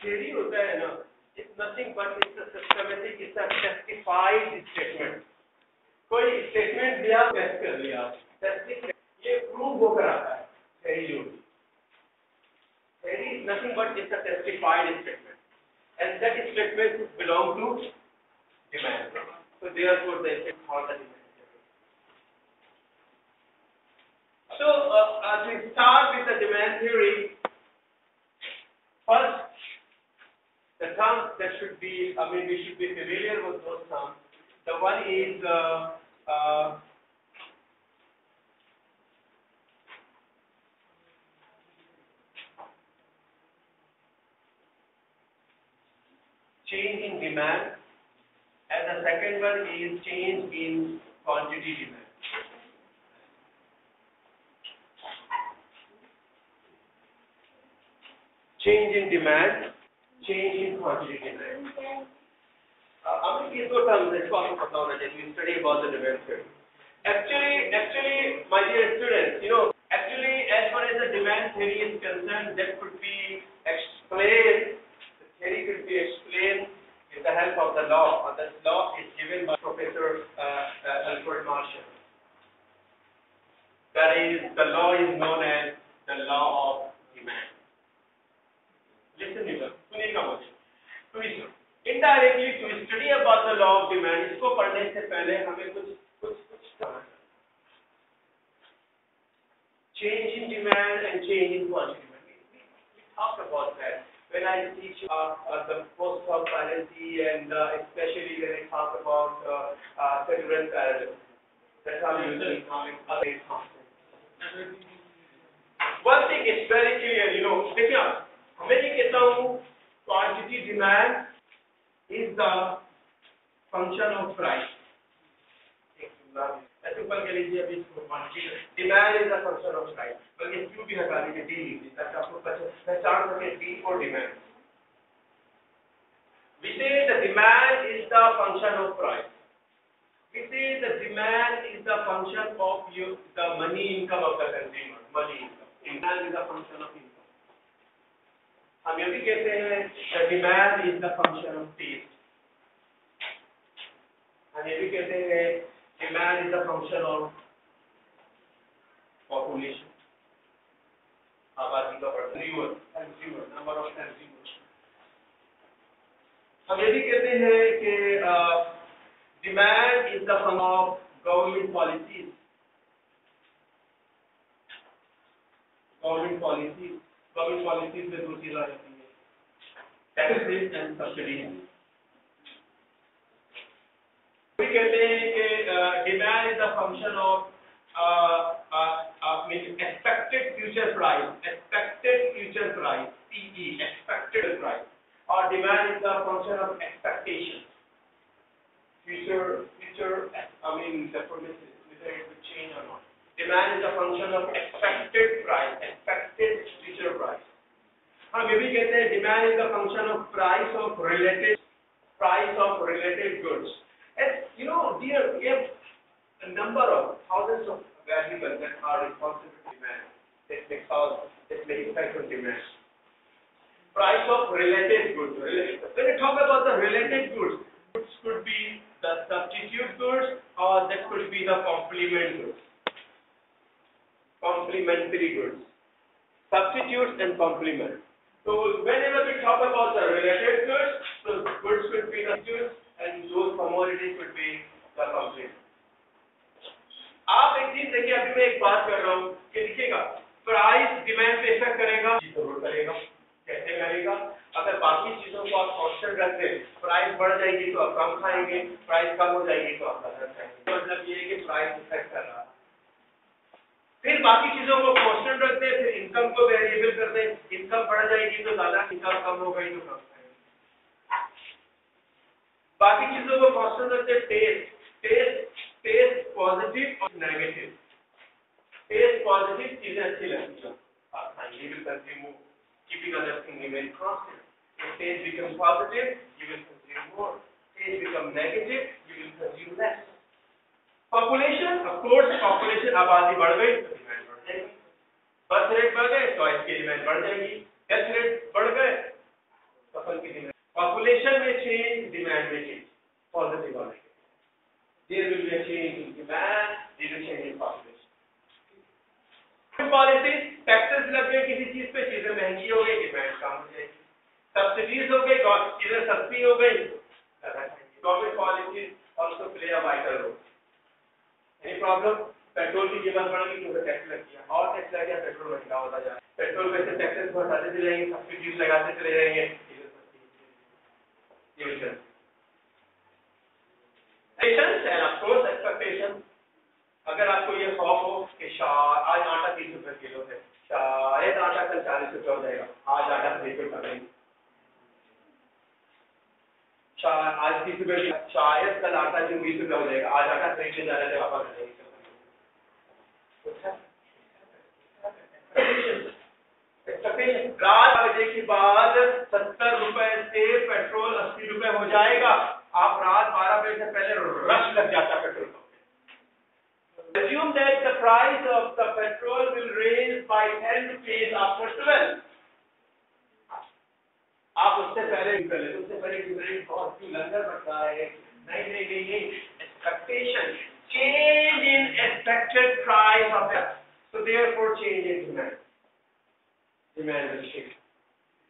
theory होता है ना, it's nothing but it's a systematic, it's a testified statement. कोई statement दिया, test कर लिया, testing ये prove होकर आता है, theory जो theory is nothing but it's a testified statement, and that statement belong to demand. So therefore the effect for the demand. So to start with the demand theory, first the terms that should be, we should be familiar with those terms. The one is change in demand, and the second one is change in quantity demand. Change in demand, change in quantity demand. These two terms इसको आपको पता होना चाहिए. We study about the demand theory. Actually, my dear students, actually, as far as the demand theory is concerned, that could be explained. The theory could be explained with the help of the law. And the law is given by Professor Alfred Marshall. That is, the law is known as the law of demand. Listen, सुनिएगा मुझे. तो indirectly to study about the law of demand, इसको पढ़ने से पहले हमें कुछ change in demand and change in quantity. We talked about that when I teach the post of biology, and especially when I talk about cellular paradigm. That's how you use economics. One thing is very clear, देखिए मैं ये कहता हूँ quantity demand is the function of price. Simple कह लीजिए अभी इसको quantity demand is the function of price. बल्कि क्यों भी हटा दीजिए D लीजिए ताकि आपको पहचान सके D और demand. We say the demand is the function of price. We say the demand is the function of the money income of the consumer. Money income. Demand is the function of income. हम ये भी कहते हैं the demand is the function of taste. हम ये भी कहते हैं demand is the function of population. आबादी का बढ़ना, consumer, number of consumers. हम ये भी कहते हैं कि demand is the function of government policies. Government policies में दो चीजें रहती हैं, taxes and subsidies. we कहते हैं कि demand is a function of expected future price, PE, expected price, or demand is a function of expectation, future, the promises, whether it will change or not. Demand is a function of expected price, expected future price. हम ये भी कहते हैं demand is a function of price of related goods. And dear, we have a number of thousands of variables that are responsible for demand. That may affect on demand. Price of related goods. When we talk about the related goods, goods could be the substitute goods, or that could be the complementary goods. Substitutes and complement. So whenever we talk about the related goods, those goods could be the substitutes and those commodities could be the complement. आप एक चीज देखिए, अभी मैं एक बात कर रहा हूँ कि देखिएगा प्राइस डिमांड पे इफेक्ट करेगा, जरूर करेगा. कैसे करेगा? अगर बाकी चीजों को आप कांस्टेंट रख दें, प्राइस बढ़ जाएगी तो आप कम खाएंगे, प्राइस कम हो जाएगी तो आप ज्यादा खाएंगे. मतलब ये है कि प्राइस इफेक्ट कर रहा है. फिर बाकी चीजों को कांस्टेंट रख दें, फिर इनकम को वेरिएबल कर दें, इनकम बढ़ जाएगी तो ज्यादा, इनकम कम हो गई तो कम खाएंगे. बाकी चीजों को कांस्टेंट रख दें, टेस्ट पॉजिटिव और नेगेटिव. टेस्ट पॉजिटिव चीजें अच्छी लगती हैं, आप खाएंगे, will consume more. Keeping other things remain constant. If taste becomes positive, you will consume more. Taste becomes negative, you will consume less. Population, of course, population आबादी बढ़ गई तो डिमांड बढ़ जाएगी. बर्थ रेट बढ़ गए तो इसकी डिमांड बढ़ जाएगी. डेथ रेट बढ़ गए तो Population may change, demand may change, positive or negative. There will be a change in demand, there will be a change in population. Policy, taxes लग गए किसी चीज पे, चीजें महंगी हो गई, डिमांड कम हो जाएगी. Subsidies हो गई, चीजें सस्ती हो गई. Government policies also play a vital role. Any problem? Petrol की कीमत बढ़ गई क्योंकि टैक्स लग गया, और टैक्स लग गया, पेट्रोल महंगा होता जा रहा है. पेट्रोल पे से टैक्सेस बढ़ाते चले जाएंगे, सब्सिडीज लगाते चले जाएंगे. Expectations and of course expectations. अगर आपको ये खौफ हो कि आज आटा 30 रुपए किलो है, शायद आटा कल 40 रुपए हो जाएगा, आज आटा 30 रुपए कर लेंगे. आज 30 रुपए, शायद कल आटा जो 20 रुपए हो जाएगा, आज आटा खरीदने जा रहे थे वापस कर लेंगे. रात बजे के बाद 70 रुपए से पेट्रोल 80 रुपए हो जाएगा. आप रात 12 बजे से पहले रश लग जाता petrol pump. Assume that the price of the petrol will raise by 10 rupees after 12. आप उससे पहले कर ले, उससे पहले बहुत क्यों लंगर बढ़ता है. नहीं. Expectation, change in expected price of it. So therefore change in demand. Demand will shift.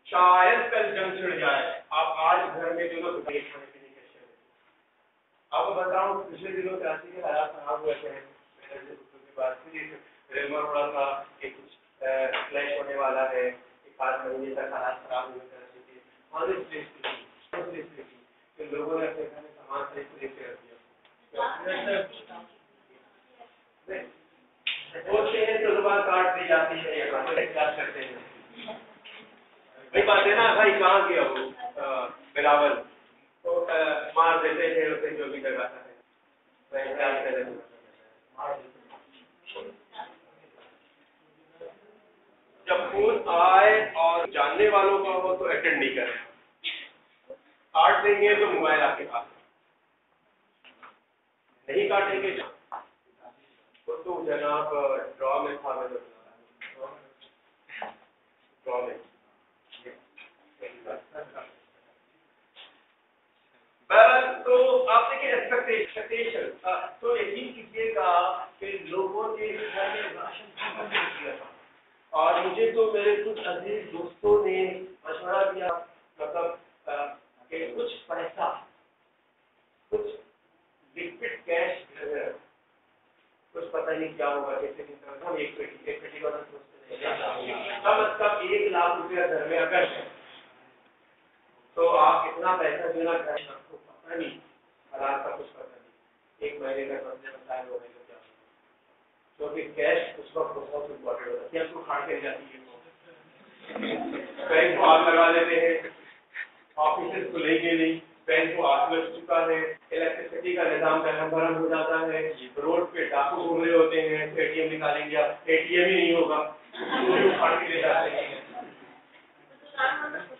शायद कल जंग छिड़ जाए. आप आज घर में जो लोग खाने पीने के शेयर, आपको बताऊं पिछले दिनों कराची के हालात खराब हुए थे. मैंने के बाद फिर रेमर पड़ा था कि कुछ फ्लैश होने वाला है. 1 महीने तक हालात खराब हुए कराची के. तो लोगों ने अपने घर में सामान खरीद के रख दिया. बोलते हैं तो जुबान काट दी जाती है, क्या करते हैं. वही बात है ना भाई, कहाँ गया वो बिलावल, तो मार देते हैं उसे जो भी लगाता है. जब फोन आए और जानने वालों का हो तो अटेंड नहीं करें. काट देंगे तो मोबाइल आपके पास, नहीं काटेंगे तो जनाब ड्रॉ में था. ड्रॉ में तो आप देखिए एक्सपेक्टेशन. तो यकीन कीजिएगा कि लोगों ने घर में राशन किया था, और मुझे तो मेरे कुछ अजीज दोस्तों ने मशवरा दिया, मतलब कि कुछ पैसा, कुछ लिक्विड कैश, कुछ पता नहीं क्या होगा, कैसे हम एक पेटी वाला सोचते हैं कम से कम 1 लाख रुपया घर में अगर है तो आप कितना पैसा देना चाहें आपको पता नहीं, हालात का कुछ पता नहीं. 1 महीने का बदले में टाइम होने का क्या, क्योंकि कैश उस वक्त बहुत इम्पोर्टेंट होता है. आपको खाड़ के जाती है, बैंक को आग लगा देते हैं, ऑफिस को लेके नहीं, बैंक को आग लग चुका है, इलेक्ट्रिसिटी का निजाम गरम हो जाता है, रोड पे डाकू घूम रहे होते हैं, एटीएम निकालेंगे आप, एटीएम ही नहीं होगा, उखाड़ के ले जाते हैं.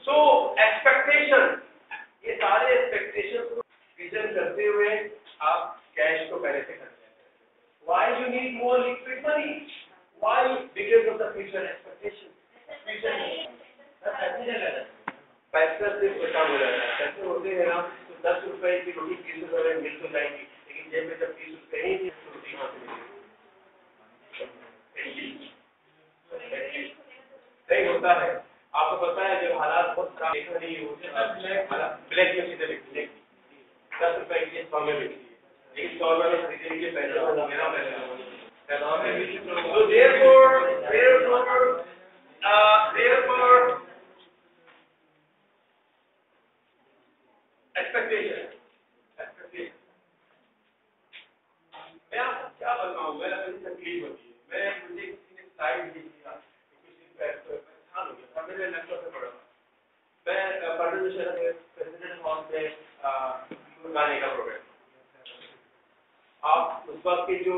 सो एक्सपेक्टेशन, ये सारे एक्सपेक्टेशन को विजन करते हुए आप कैश को पहले से करते हैं. Why you need more liquid money? Why? Because of the future expectation. पैसा से कम हो जाता है. पैसे होते हैं ना तो 10 रुपए की रोटी 30 रुपए में मिल तो जाएगी, लेकिन जेब में जब 30 रुपए ही रोटी कहाँ से मिलेगी. नहीं होता है. आपको पता है जब हालात बहुत खराब देखा नहीं होते, ब्लैक में सीधे बिकती है. 10 रुपए की 100 में बिकती है, लेकिन 100 में खरीदने के पैसे मेरा पैसा. So therefore expectation. मैं आपको क्या बताऊं, मेरा कभी तकलीफ होती है. मुझे किसी ने स्लाइड दी थी, परेशान हो गया था. मेरे लैपटॉप पे पड़ा था. मैं प्रेसिडेंट हॉल पे गाने का प्रोग्राम. आप उस वक्त की जो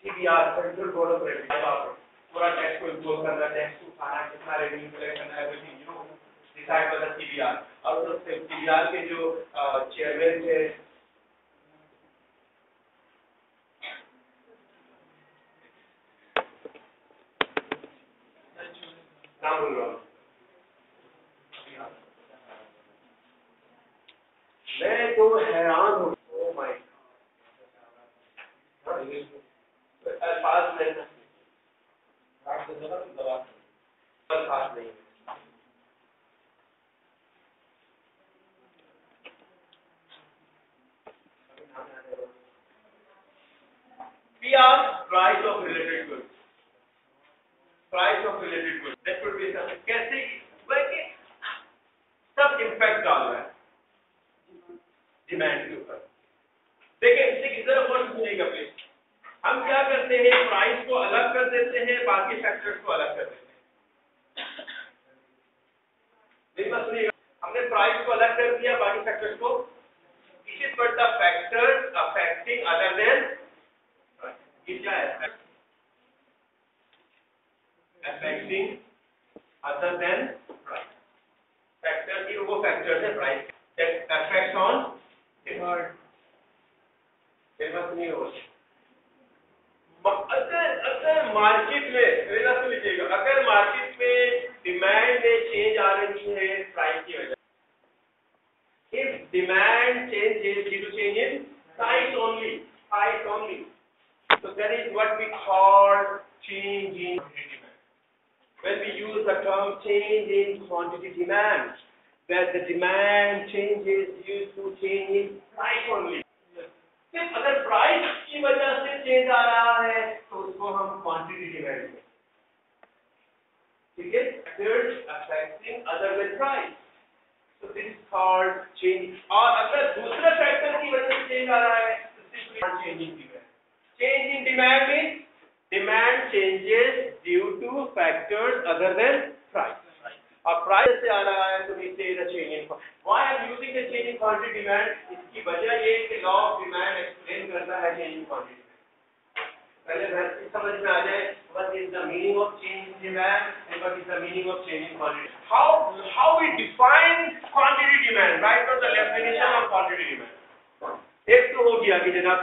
CBR central board of revenue पूरा टैक्स को इम्पोज करना, टैक्स को उठाना, कितना रेवेन्यू कलेक्ट करना है, everything you know decide by the CBR. और उस CBR के जो चेयरमैन थे, नाम भूल रहा हूँ, तो हैरान हो, ओ माय अल्फाज नहीं PR price of related goods. Price of related goods. That could be something. कैसे वैसे सब इम्पैक्ट डाल रहा है डिमांड के ऊपर. देखिए इससे किस तरह फर्क सुनिएगा प्लीज. हम क्या करते हैं, प्राइस को अलग कर देते हैं, बाकी फैक्टर्स को अलग कर देते हैं. मेरी बात सुनिएगा, हमने प्राइस को अलग कर दिया, बाकी फैक्टर्स को. This is what the factors affecting other than क्या है, affecting other than price. Factor की वो factors है price that affects on demand. नहीं हो. अगर मार्केट में मेरा सुन लीजिएगा, अगर मार्केट में डिमांड में चेंज आ रही है प्राइस की वजह, if demand changes due to change in price only, so that is what we call change in quantity demand. When we use the term change in quantity demand, that the demand changes due to change in price only. सिर्फ अगर price की वजह से change आ रहा है तो उसको हम क्वांटिटी डिमांड में, ठीक है, factors affecting other than price, so this is called change. और अगर दूसरे फैक्टर की वजह से चेंज आ रहा है तो सिर्फ change in demand. Change in demand means demand changes due to factors other than price. अब प्राइस से आ रहा है तो we say the change in. Why I am using the change in quantity demand? इसकी वजह ये कि लॉ ऑफ डिमांड एक्सप्लेन करता है change in quantity. पहले समझ में आ जाए what is the meaning of change in demand and what is the meaning of change in quantity. How we define quantity demand? Right now the definition of quantity demand. एक तो हो गया कि जनाब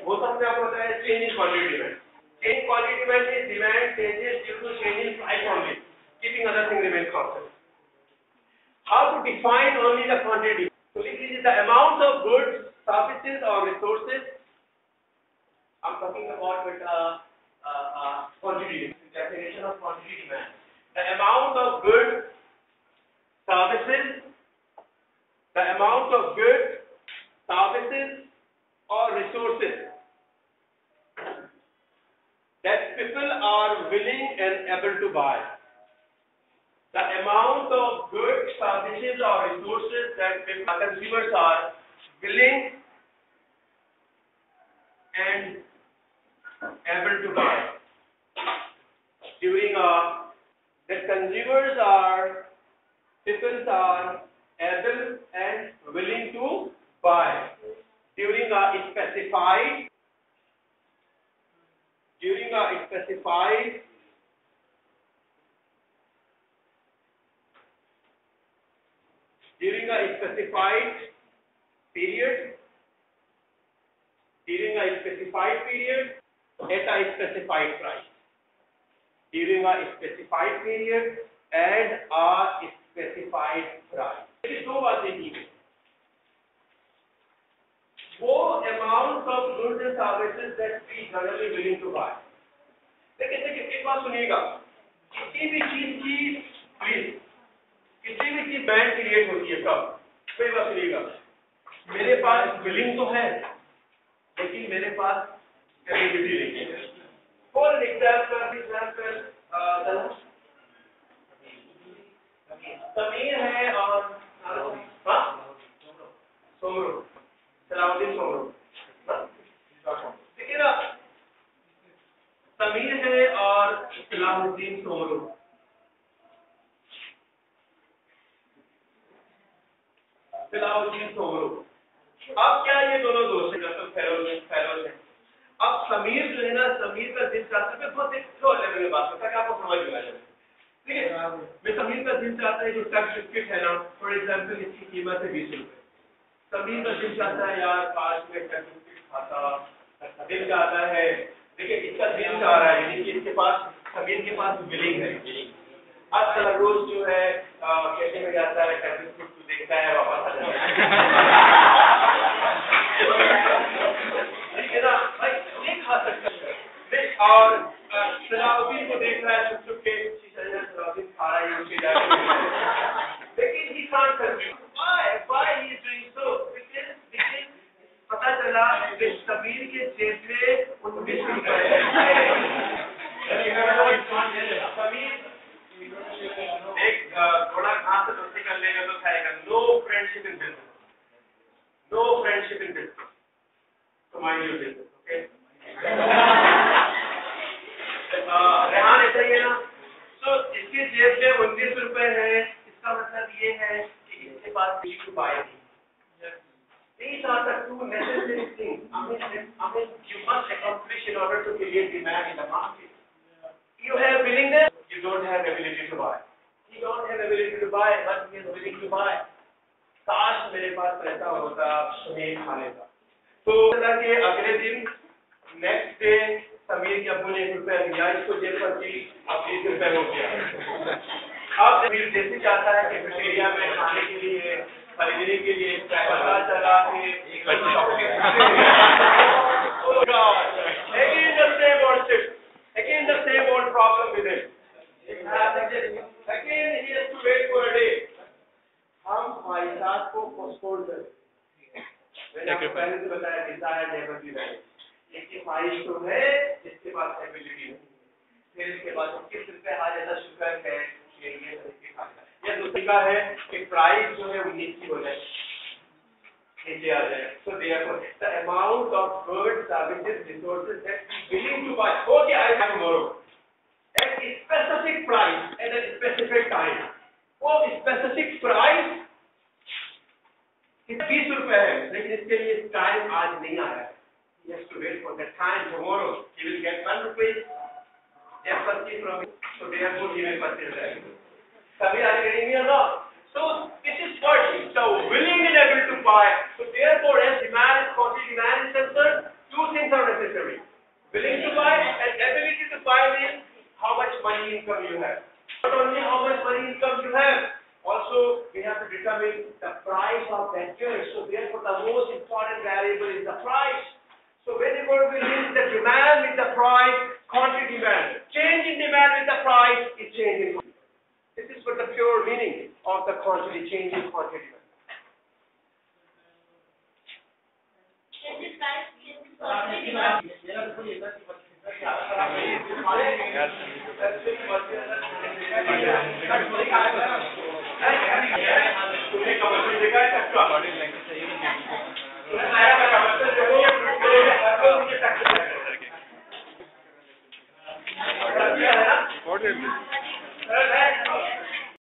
वो तो हमने आपको बताया change in quantity demand. Change in quantity demand is demand changes due to change in price only, keeping other things remain constant. How to define only the quantity? So this is the amount of goods, services or resources. I'm talking about with quantity, definition of quantity demand. The amount of goods, services, the amount of goods, services or resources that people are willing and able to buy. The amount of goods, services or resources that consumers are willing and able to buy. During the consumers are, people are able and willing to buy. During a specified period, at a specified price. During a specified period at a specified price. ये दो बातें की गई. वो amount of goods and services that we generally willing to buy. लेकिन एक बात सुनिएगा, किसी भी चीज बैंड क्रिएट होती है कब? कोई बात सुनिएगा, मेरे पास बिलिंग तो है लेकिन मेरे पास कैपेबिलिटी नहीं है. फॉर एग्जाम्पल समीर है और सोमरू, सलाउद्दीन सोमरू, ठीक है ना. समीर है और सलाउद्दीन सोमरू. अब क्या ये दोनों दोस्त हैं, फेलोज हैं. अब समीर जो है ना, समीर का दिल चाहता है, बहुत एक स्लो लेवल में बात करता है, आपको समझ में आ जाए. ठीक है, मैं समीर का दिल चाहता है जो टच बिस्किट है ना, फॉर एग्जाम्पल इसकी कीमत है 20 रुपए. समीर का दिल चाहता है यार 5 में टच बिस्किट खाता, दिल चाहता है. देखिए इसका दिल चाह रहा है, यानी कि इसके पास, समीर के पास बिलिंग है. आज कल रोज जो है कैफे में जाता है, टच बिस्किट देखता है, वापस आ जाता है. ठीक है ना भाई, नहीं खा सकते। और सलाउद्दीन को देख रहा है छुप के, सलाउद्दीन खा रहा है उसके जाके, लेकिन he can't consume. Why he is doing so? Because पता चला कि समीर के जेब में 19 रुपए है। समीर एक थोड़ा घास से दोस्ती कर लेगा तो खाएगा। No friendship in business, no friendship in business, तो mind your business, okay. Rehan ऐसा ही है ना, तो इसके जेब में 19 रुपए है, इसका मतलब ये है कि इसके पास कुछ टू बाय नहीं। These are the two necessary things. I mean, you must accomplish in order to create demand in the market. You have willingness, you don't have ability to buy. You don't have ability to buy, but he is willing to buy. काश मेरे पास पैसा होता तो मैं खा लेता। तो के अगले दिन नेक्स्ट डे समीर के अब्बू ने 1 रुपया दिया इसको जेब पर थी, अब 20 रुपया हो गया। अब समीर जैसे जाता है कैफेटेरिया में खाने के लिए, खरीदने के लिए, पता चला कि again the same old shit, again the same old problem with him. Again he has to wait for a day. हम ख्वाहिशात को पोस्टपोन करें। मैंने आपको पहले से बताया डिजायर नेवर बी राइट। एक ख्वाहिश तो है जिसके पास एबिलिटी नहीं, फिर इसके बाद 21 रुपए आ जाता शुगर है, ये तरीके का। यह दूसरी का है कि प्राइस जो है 19 की हो जाए, नीचे आ जाए। So therefore the amount of goods, services, resources that we willing to buy, okay, I have tomorrow at a specific price at a specific time. वो स्पेसिफिक प्राइस 20 रुपए है, लेकिन इसके लिए टाइम आज नहीं आया है। He has to wait for that time tomorrow. He will get 1 rupee. Yes, purchase from him. So therefore he will purchase that. Sabi are you getting me or not? So this is what so willing and able to buy. So therefore, as demand is quantity demand is concerned, two things are necessary: willing to buy and ability to buy means how much money income you have. Not only how much money income you have, also we have to determine the price of that good. So therefore, the most important variable is the price. So whenever we link the demand with the price, quantity demand, change in demand with the price is change in quantity. This is what the pure meaning of the quantity change in quantity demand.